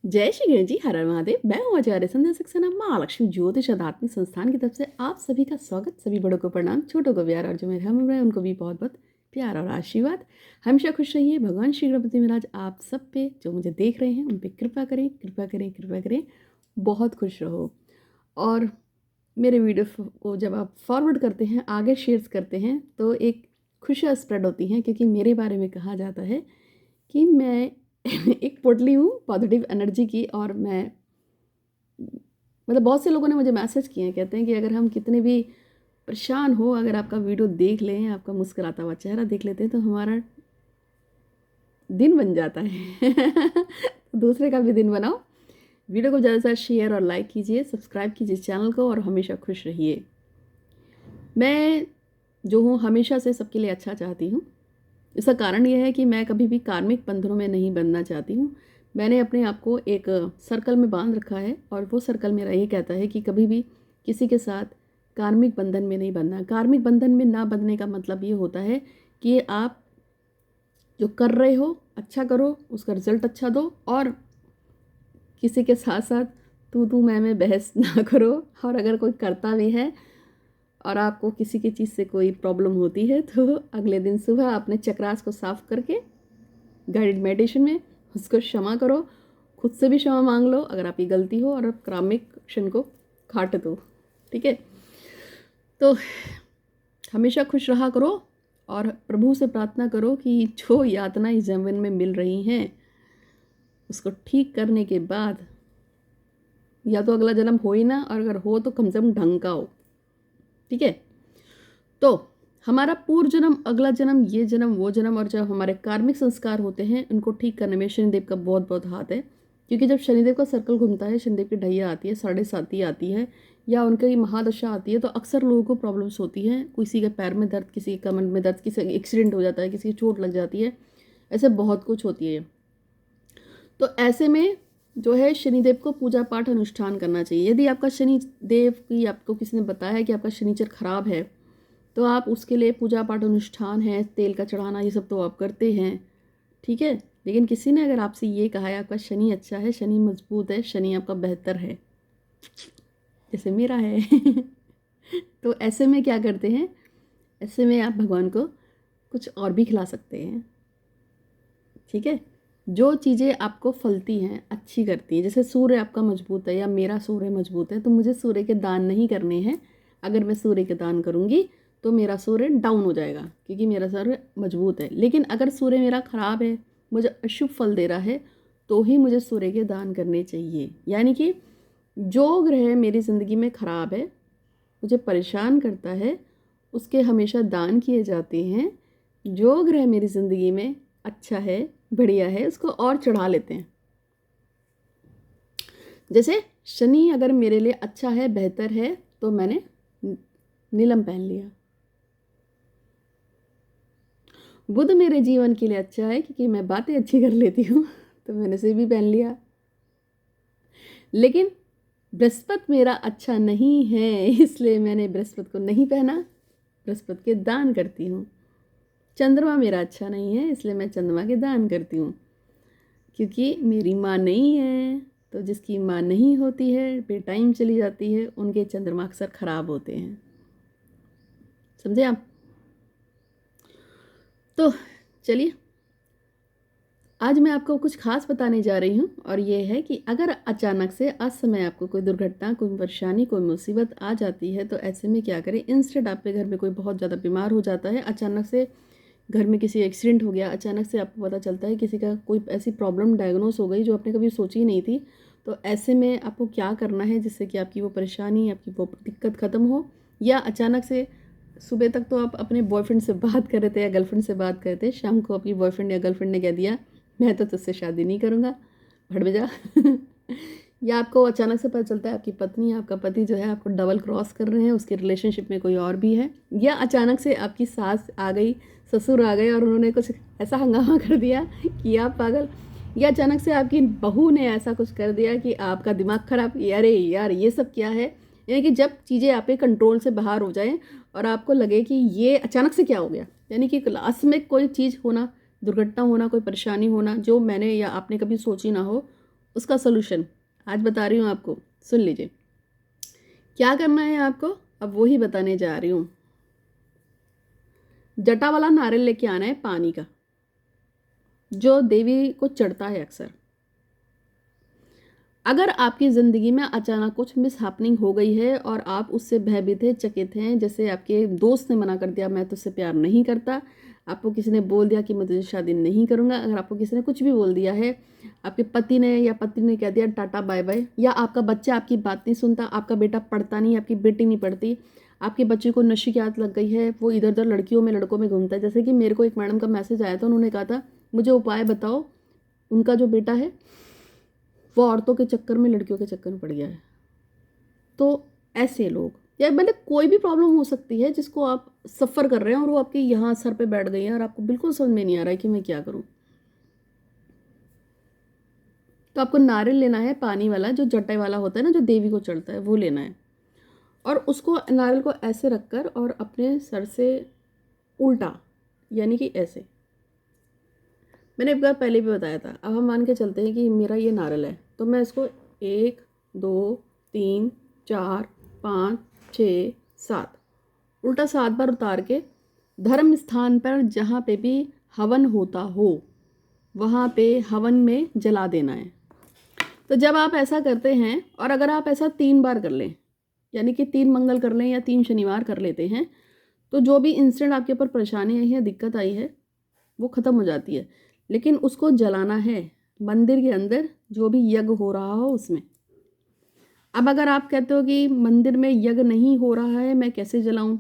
जय श्री गणेश जी, हर हर महादेव। मैं हूँ आचार्य संध्या सक्सेना महालक्ष्मी ज्योतिष आध्यात्मिक संस्थान की तरफ से आप सभी का स्वागत। सभी बड़ों को प्रणाम, छोटों को प्यार और जो मेरे हम रहे उनको भी बहुत बहुत प्यार और आशीर्वाद। हमेशा खुश रहिए। भगवान श्री गणपति महाराज आप सब पे जो मुझे देख रहे हैं उन पे कृपा करें, कृपा करें, कृपा करें। बहुत खुश रहो। और मेरे वीडियो को जब आप फॉरवर्ड करते हैं, आगे शेयर करते हैं तो एक खुशियाँ स्प्रेड होती हैं, क्योंकि मेरे बारे में कहा जाता है कि मैं एक पोटली हूँ पॉजिटिव एनर्जी की। और मैं मतलब बहुत से लोगों ने मुझे मैसेज किए हैं, कहते हैं कि अगर हम कितने भी परेशान हो, अगर आपका वीडियो देख लें, आपका मुस्कुराता हुआ चेहरा देख लेते हैं तो हमारा दिन बन जाता है। तो दूसरे का भी दिन बनाओ। वीडियो को ज़्यादा से ज़्यादा शेयर और लाइक कीजिए, सब्सक्राइब कीजिए चैनल को और हमेशा खुश रहिए। मैं जो हूँ हमेशा से सबके लिए अच्छा चाहती हूँ। इसका कारण यह है कि मैं कभी भी कार्मिक बंधनों में नहीं बंधना चाहती हूँ। मैंने अपने आप को एक सर्कल में बांध रखा है और वो सर्कल मेरा ये कहता है कि कभी भी किसी के साथ कार्मिक बंधन में नहीं बंधना। कार्मिक बंधन में ना बंधने का मतलब ये होता है कि आप जो कर रहे हो अच्छा करो, उसका रिजल्ट अच्छा दो, और किसी के साथ साथ तू मैं बहस ना करो। और अगर कोई करता भी है और आपको किसी की चीज़ से कोई प्रॉब्लम होती है तो अगले दिन सुबह अपने चक्रास को साफ करके गाइडेड मेडिटेशन में उसको क्षमा करो। खुद से भी क्षमा मांग लो अगर आपकी गलती हो, और आप कार्मिक क्षण को काट दो। ठीक है, तो हमेशा खुश रहा करो और प्रभु से प्रार्थना करो कि जो यातना इस जन्म में मिल रही हैं उसको ठीक करने के बाद या तो अगला जन्म हो ही ना, और अगर हो तो कम से कम ढंग का हो। ठीक है, तो हमारा पूर्व जन्म, अगला जन्म, ये जन्म, वो जन्म, और जब हमारे कार्मिक संस्कार होते हैं उनको ठीक करने में शनिदेव का बहुत बहुत हाथ है। क्योंकि जब शनिदेव का सर्कल घूमता है, शनिदेव की ढैया आती है, 7.5 आती है, या उनकी महादशा आती है, तो अक्सर लोगों को प्रॉब्लम्स होती हैं। किसी के पैर में दर्द, किसी के कमर में दर्द, किसी का एक्सीडेंट हो जाता है, किसी की चोट लग जाती है, ऐसे बहुत कुछ होती है। तो ऐसे में जो है शनिदेव को पूजा पाठ अनुष्ठान करना चाहिए। यदि आपका शनिदेव की आपको किसी ने बताया है कि आपका शनिचर खराब है तो आप उसके लिए पूजा पाठ अनुष्ठान है, तेल का चढ़ाना, ये सब तो आप करते हैं। ठीक है, लेकिन किसी ने अगर आपसे ये कहा है आपका शनि अच्छा है, शनि मजबूत है, शनि आपका बेहतर है, जैसे मेरा है तो ऐसे में क्या करते हैं, ऐसे में आप भगवान को कुछ और भी खिला सकते हैं। ठीक है, जो चीज़ें आपको फलती हैं, अच्छी करती हैं, जैसे सूर्य आपका मजबूत है या मेरा सूर्य मजबूत है, तो मुझे सूर्य के दान नहीं करने हैं। अगर मैं सूर्य के दान करूँगी तो मेरा सूर्य डाउन हो जाएगा, क्योंकि मेरा सूर्य मजबूत है। लेकिन अगर सूर्य मेरा ख़राब है, मुझे अशुभ फल दे रहा है, तो ही मुझे सूर्य के दान करने चाहिए। यानी कि जो ग्रह मेरी ज़िंदगी में ख़राब है, मुझे परेशान करता है, उसके हमेशा दान किए जाते हैं। जो ग्रह मेरी ज़िंदगी में अच्छा है, बढ़िया है, उसको और चढ़ा लेते हैं। जैसे शनि अगर मेरे लिए अच्छा है, बेहतर है, तो मैंने नीलम पहन लिया। बुध मेरे जीवन के लिए अच्छा है क्योंकि मैं बातें अच्छी कर लेती हूँ, तो मैंने से भी पहन लिया। लेकिन बृहस्पति मेरा अच्छा नहीं है, इसलिए मैंने बृहस्पति को नहीं पहना, बृहस्पति के दान करती हूँ। चंद्रमा मेरा अच्छा नहीं है, इसलिए मैं चंद्रमा के दान करती हूँ। क्योंकि मेरी माँ नहीं है, तो जिसकी माँ नहीं होती है, बेटाइम चली जाती है, उनके चंद्रमा अक्सर खराब होते हैं। समझे आप? तो चलिए, आज मैं आपको कुछ खास बताने जा रही हूँ, और ये है कि अगर अचानक से असमय आपको कोई दुर्घटना, कोई परेशानी, कोई मुसीबत आ जाती है, तो ऐसे में क्या करें। इंस्टेड आपके घर में कोई बहुत ज़्यादा बीमार हो जाता है, अचानक से घर में किसी एक्सीडेंट हो गया, अचानक से आपको पता चलता है किसी का कोई ऐसी प्रॉब्लम डायग्नोस हो गई जो आपने कभी सोची ही नहीं थी, तो ऐसे में आपको क्या करना है जिससे कि आपकी वो परेशानी, आपकी वो दिक्कत ख़त्म हो। या अचानक से सुबह तक तो आप अपने बॉयफ्रेंड से बात कर रहे थे या गर्लफ्रेंड से बात कर रहे थे, शाम को आपकी बॉयफ्रेंड या गर्लफ्रेंड ने कह दिया मैं तो तुझसे शादी नहीं करूँगा, भड़ में जा। या आपको अचानक से पता चलता है आपकी पत्नी, आपका पति जो है आपको डबल क्रॉस कर रहे हैं, उसके रिलेशनशिप में कोई और भी है। या अचानक से आपकी सास आ गई, ससुर आ गए और उन्होंने कुछ ऐसा हंगामा कर दिया कि आप पागल। या अचानक से आपकी बहू ने ऐसा कुछ कर दिया कि आपका दिमाग खराब, अरे यार ये सब क्या है। यानी कि जब चीज़ें आपके कंट्रोल से बाहर हो जाएं और आपको लगे कि ये अचानक से क्या हो गया, यानी कि क्लास में कोई चीज़ होना, दुर्घटना होना, कोई परेशानी होना जो मैंने या आपने कभी सोची ना हो, उसका सोल्यूशन आज बता रही हूँ आपको, सुन लीजिए। क्या करना है आपको, अब वही बताने जा रही हूँ। जटा वाला नारियल लेके आना है पानी का, जो देवी को चढ़ता है अक्सर। अगर आपकी ज़िंदगी में अचानक कुछ मिस हैपनिंग हो गई है और आप उससे भयभीत हैं, चकित हैं, जैसे आपके दोस्त ने मना कर दिया मैं तुझसे प्यार नहीं करता, आपको किसी ने बोल दिया कि मैं तुझसे शादी नहीं करूँगा, अगर आपको किसी ने कुछ भी बोल दिया है, आपके पति ने या पत्नी ने कह दिया टाटा बाय बाय, या आपका बच्चा आपकी बात नहीं सुनता, आपका बेटा पढ़ता नहीं, आपकी बेटी नहीं पढ़ती, आपके बच्चे को नशे की आदत लग गई है, वो इधर उधर लड़कियों में लड़कों में घूमता है। जैसे कि मेरे को एक मैडम का मैसेज आया था, उन्होंने कहा था मुझे उपाय बताओ, उनका जो बेटा है वो औरतों के चक्कर में लड़कियों के चक्कर में पड़ गया है। तो ऐसे लोग, या मतलब कोई भी प्रॉब्लम हो सकती है जिसको आप सफ़र कर रहे हैं और वो आपके यहाँ सर पे बैठ गई है और आपको बिल्कुल समझ में नहीं आ रहा है कि मैं क्या करूँ। तो आपको नारियल लेना है पानी वाला, जो जटे वाला होता है ना, जो देवी को चढ़ता है, वो लेना है। और उसको नारियल को ऐसे रखकर और अपने सर से उल्टा, यानी कि ऐसे, मैंने एक बार पहले भी बताया था। अब हम मान के चलते हैं कि मेरा ये नारियल है, तो मैं इसको 1 2 3 4 5 6 7 उल्टा 7 बार उतार के धर्म स्थान पर जहाँ पे भी हवन होता हो वहाँ पे हवन में जला देना है। तो जब आप ऐसा करते हैं, और अगर आप ऐसा 3 बार कर लें, यानी कि 3 मंगल कर लें या 3 शनिवार कर लेते हैं, तो जो भी इंस्टेंट आपके ऊपर परेशानी आई है, दिक्कत आई है, वो ख़त्म हो जाती है। लेकिन उसको जलाना है मंदिर के अंदर, जो भी यज्ञ हो रहा हो उसमें। अब अगर आप कहते हो कि मंदिर में यज्ञ नहीं हो रहा है, मैं कैसे जलाऊं,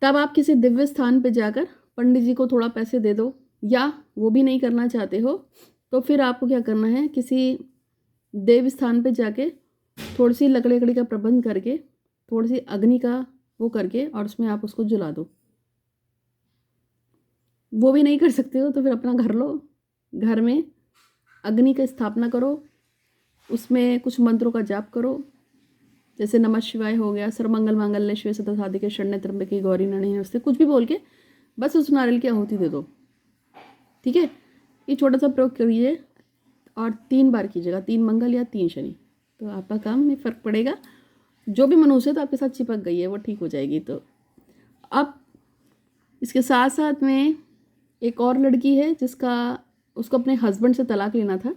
तब आप किसी दिव्य स्थान पे जाकर पंडित जी को थोड़ा पैसे दे दो, या वो भी नहीं करना चाहते हो तो फिर आपको क्या करना है, किसी देव स्थान पे जाके थोड़ी सी लकड़ी का प्रबंध करके, थोड़ी सी अग्नि का वो करके, और उसमें आप उसको जला दो। वो भी नहीं कर सकते हो तो फिर अपना घर लो, घर में अग्नि की स्थापना करो, उसमें कुछ मंत्रों का जाप करो, जैसे नमः शिवाय हो गया, सर्वमंगल मांगल्य शिवे सदा साधिके शरण्य त्र्यंबके गौरी नारायणी नमस्ते, कुछ भी बोल के बस उस नारियल की आहुति दे दो। ठीक है, ये छोटा सा प्रयोग करिए और 3 बार कीजिएगा, 3 मंगल या 3 शनि, तो आपका काम में फ़र्क पड़ेगा। जो भी मनुष्य तो आपके साथ चिपक गई है वो ठीक हो जाएगी। तो अब इसके साथ साथ में एक और लड़की है जिसका, उसको अपने हस्बैंड से तलाक लेना था,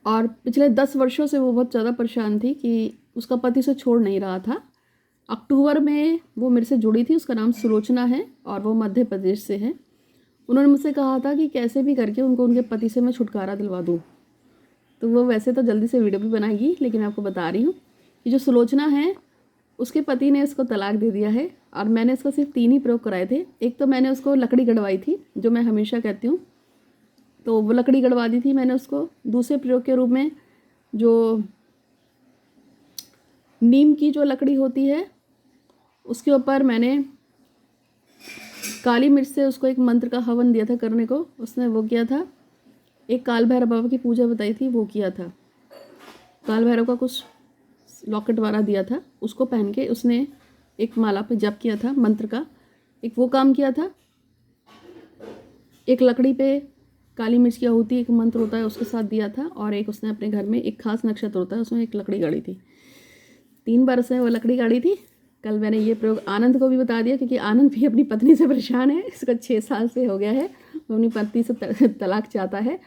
और पिछले 10 वर्षों से वो बहुत ज़्यादा परेशान थी कि उसका पति उसे छोड़ नहीं रहा था। अक्टूबर में वो मेरे से जुड़ी थी, उसका नाम सुलोचना है और वो मध्य प्रदेश से है। उन्होंने मुझसे कहा था कि कैसे भी करके उनको उनके पति से मैं छुटकारा दिलवा दूँ। तो वो वैसे तो जल्दी से वीडियो भी बनाएगी, लेकिन मैं आपको बता रही हूँ कि जो सुलोचना है उसके पति ने उसको तलाक दे दिया है, और मैंने इसको सिर्फ 3 ही प्रयोग कराए थे। एक तो मैंने उसको लकड़ी गड़वाई थी, जो मैं हमेशा कहती हूँ, तो वो लकड़ी गड़वा दी थी मैंने उसको। दूसरे प्रयोग के रूप में जो नीम की जो लकड़ी होती है उसके ऊपर मैंने काली मिर्च से उसको एक मंत्र का हवन दिया था करने को, उसने वो किया था। एक काल भैरव बाबा की पूजा बताई थी, वो किया था। काल भैरव का कुछ लॉकेट वाला दिया था, उसको पहन के उसने एक माला पे जप किया था मंत्र का, एक वो काम किया था। एक लकड़ी पे काली मिर्च की आहुति एक मंत्र होता है उसके साथ दिया था, और एक उसने अपने घर में एक खास नक्षत्र होता है उसमें एक लकड़ी गाड़ी थी। 3 बार उसने वो लकड़ी गाड़ी थी। कल मैंने ये प्रयोग आनंद को भी बता दिया, क्योंकि आनंद भी अपनी पत्नी से परेशान है, इसका 6 साल से हो गया है, वो अपनी पत्नी से तलाक चाहता है।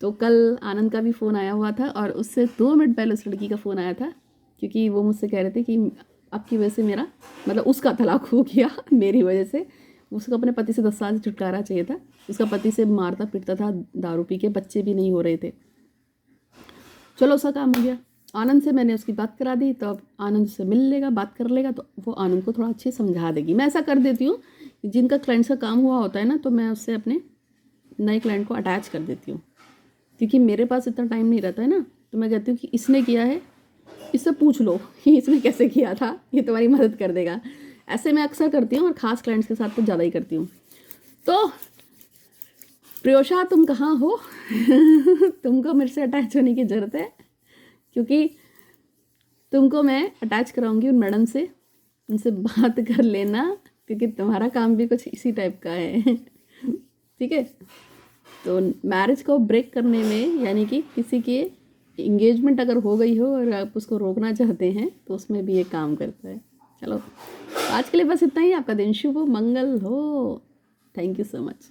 तो कल आनंद का भी फ़ोन आया हुआ था, और उससे 2 मिनट पहले उस लड़की का फ़ोन आया था, क्योंकि वो मुझसे कह रहे थे कि आपकी वजह से मेरा, मतलब उसका तलाक हो गया मेरी वजह से। उसको अपने पति से 10 साल से छुटकारा चाहिए था। उसका पति से मारता पीटता था, दारू पी के, बच्चे भी नहीं हो रहे थे। चलो उसका काम हो गया। आनंद से मैंने उसकी बात करा दी, तो अब आनंद से मिल लेगा, बात कर लेगा, तो वो आनंद को थोड़ा अच्छे समझा देगी। मैं ऐसा कर देती हूँ, जिनका क्लाइंट्स का काम हुआ होता है ना, तो मैं उससे अपने नए क्लाइंट को अटैच कर देती हूँ, क्योंकि मेरे पास इतना टाइम नहीं रहता है ना। तो मैं कहती हूँ कि इसने किया है, इससे पूछ लो कि इसने कैसे किया था, ये तुम्हारी मदद कर देगा। ऐसे मैं अक्सर करती हूँ, और ख़ास क्लाइंट्स के साथ तो ज़्यादा ही करती हूँ। तो प्रियोशा, तुम कहाँ हो? तुमको मेरे से अटैच होने की ज़रूरत है, क्योंकि तुमको मैं अटैच कराऊंगी उन मैडम से, उनसे बात कर लेना, क्योंकि तुम्हारा काम भी कुछ इसी टाइप का है। ठीक है, तो मैरिज को ब्रेक करने में, यानी कि किसी के इंगेजमेंट अगर हो गई हो और आप उसको रोकना चाहते हैं तो उसमें भी ये काम करता है। चलो आज के लिए बस इतना ही। आपका दिन शुभ हो, मंगल हो। Thank you so much.